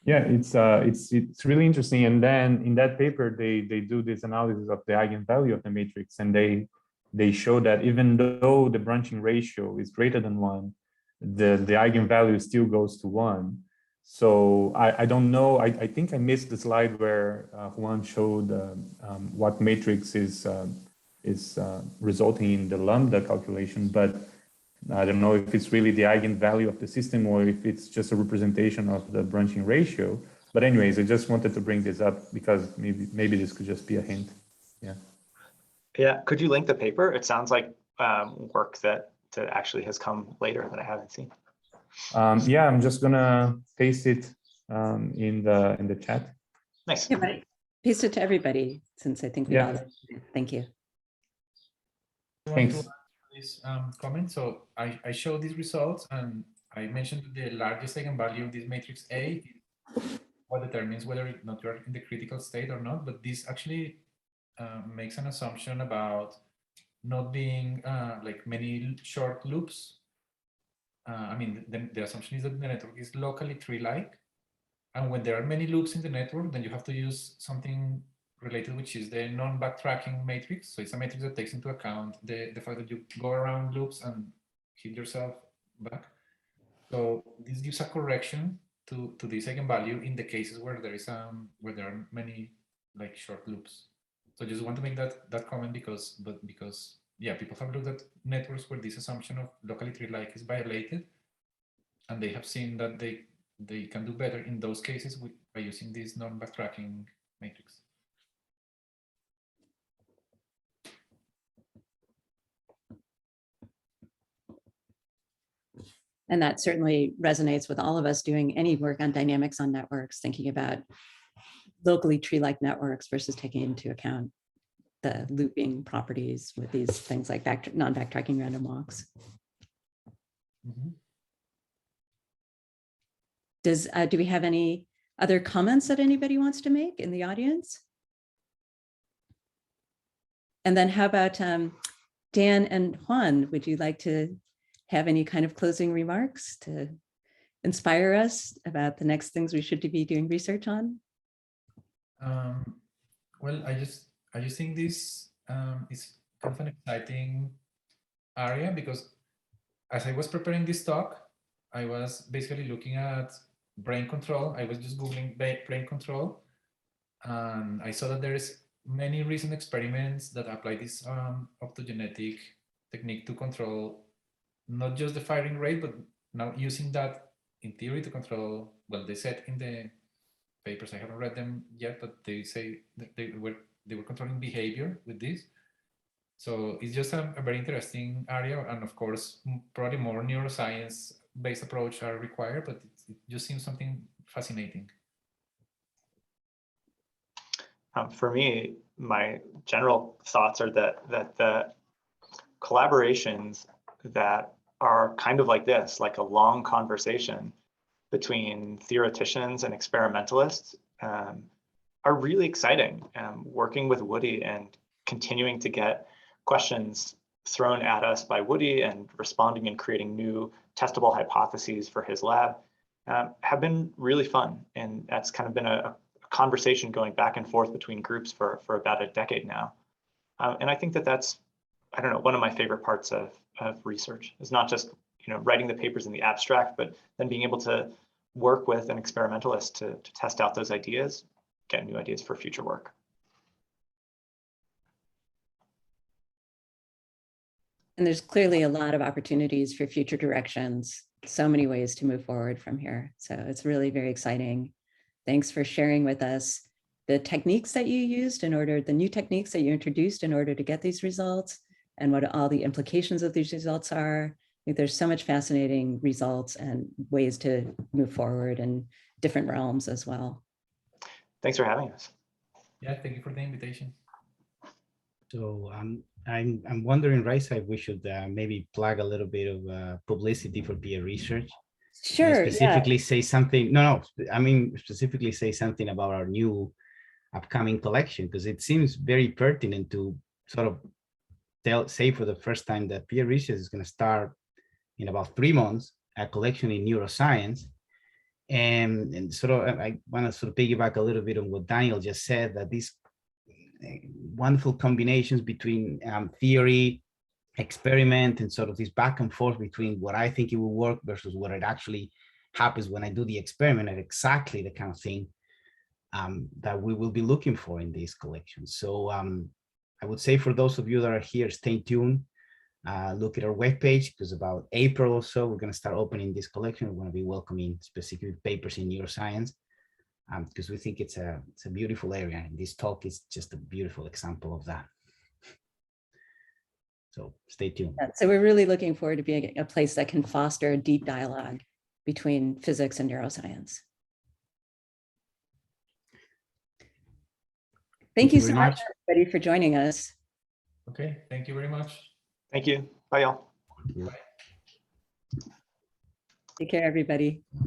Yeah, it's really interesting. And then in that paper, they do this analysis of the eigenvalue of the matrix, and they show that even though the branching ratio is greater than 1, the eigenvalue still goes to 1. So I don't know. I think I missed the slide where Juan showed what matrix is resulting in the lambda calculation, but I don't know if it's really the eigenvalue of the system or if it's just a representation of the branching ratio. But anyways, I just wanted to bring this up because maybe this could just be a hint. Yeah. Yeah. Could you link the paper? It sounds like work that actually has come later that I haven't seen. Yeah, I'm just gonna paste it in the chat. Nice. Yeah, right. Paste it to everybody since I think we all. Thank you. Thanks. This comment. So I showed these results, and I mentioned the largest eigenvalue of this matrix A is what determines whether or not you're in the critical state or not. But this actually makes an assumption about not being like many short loops. I mean, the assumption is that the network is locally tree-like, and when there are many loops in the network, then you have to use something related, which is the non-backtracking matrix. So it's a matrix that takes into account the fact that you go around loops and hit yourself back. So this gives a correction to this eigenvalue in the cases where there is where there are many like short loops. So I just want to make that comment because yeah, people have looked at networks where this assumption of locally tree-like is violated, and they have seen that they can do better in those cases by using this non-backtracking matrix. And that certainly resonates with all of us doing any work on dynamics on networks, thinking about locally tree-like networks versus taking into account the looping properties with these things like non-backtracking random walks. Mm-hmm. Do we have any other comments that anybody wants to make in the audience? And then how about Dan and Juan, would you like to have any kind of closing remarks to inspire us about the next things we should be doing research on? Well, I just think this is kind of an exciting area because as I was preparing this talk, I was basically looking at brain control. I was just Googling brain control, and I saw that there is many recent experiments that apply this optogenetic technique to control not just the firing rate, but now using that in theory to control, well, they said in the papers, I haven't read them yet, but they say that they were controlling behavior with this. So it's just a very interesting area. And of course, probably more neuroscience-based approach are required, but it just seems something fascinating. For me, my general thoughts are that the collaborations that are kind of like this, like a long conversation between theoreticians and experimentalists, are really exciting. Working with Woody and continuing to get questions thrown at us by Woody and responding and creating new testable hypotheses for his lab have been really fun. And that's kind of been a conversation going back and forth between groups for about a decade now. And I think that's, I don't know, one of my favorite parts of research is not just, writing the papers in the abstract, but then being able to work with an experimentalist to test out those ideas, get new ideas for future work. And there's clearly a lot of opportunities for future directions, so many ways to move forward from here. So it's really very exciting. Thanks for sharing with us the techniques that you used the new techniques that you introduced in order to get these results and what all the implications of these results are. I think there's so much fascinating results and ways to move forward in different realms as well. Thanks for having us. Yeah, thank you for the invitation. So I'm wondering, Raisa, if we should maybe plug a little bit of publicity for peer research. Sure. Specifically say something. No, I mean specifically say something about our new upcoming collection, because it seems very pertinent to sort of say for the first time that peer research is going to start in about 3 months, a collection in neuroscience. And sort of, I want to sort of piggyback a little bit on what Daniel just said, that these wonderful combinations between theory, experiment, and sort of this back and forth between what I think it will work versus what it actually happens when I do the experiment are exactly the kind of thing that we will be looking for in these collections. So I would say for those of you that are here, stay tuned. Look at our webpage, because about April or so, we're going to start opening this collection. We're going to be welcoming specific papers in neuroscience, because we think it's a beautiful area. And this talk is just a beautiful example of that. So stay tuned. So we're really looking forward to being a place that can foster a deep dialogue between physics and neuroscience. Thank you so much, everybody, for joining us. Okay, thank you very much. Thank you. Bye, y'all. Thank you. Take care, everybody.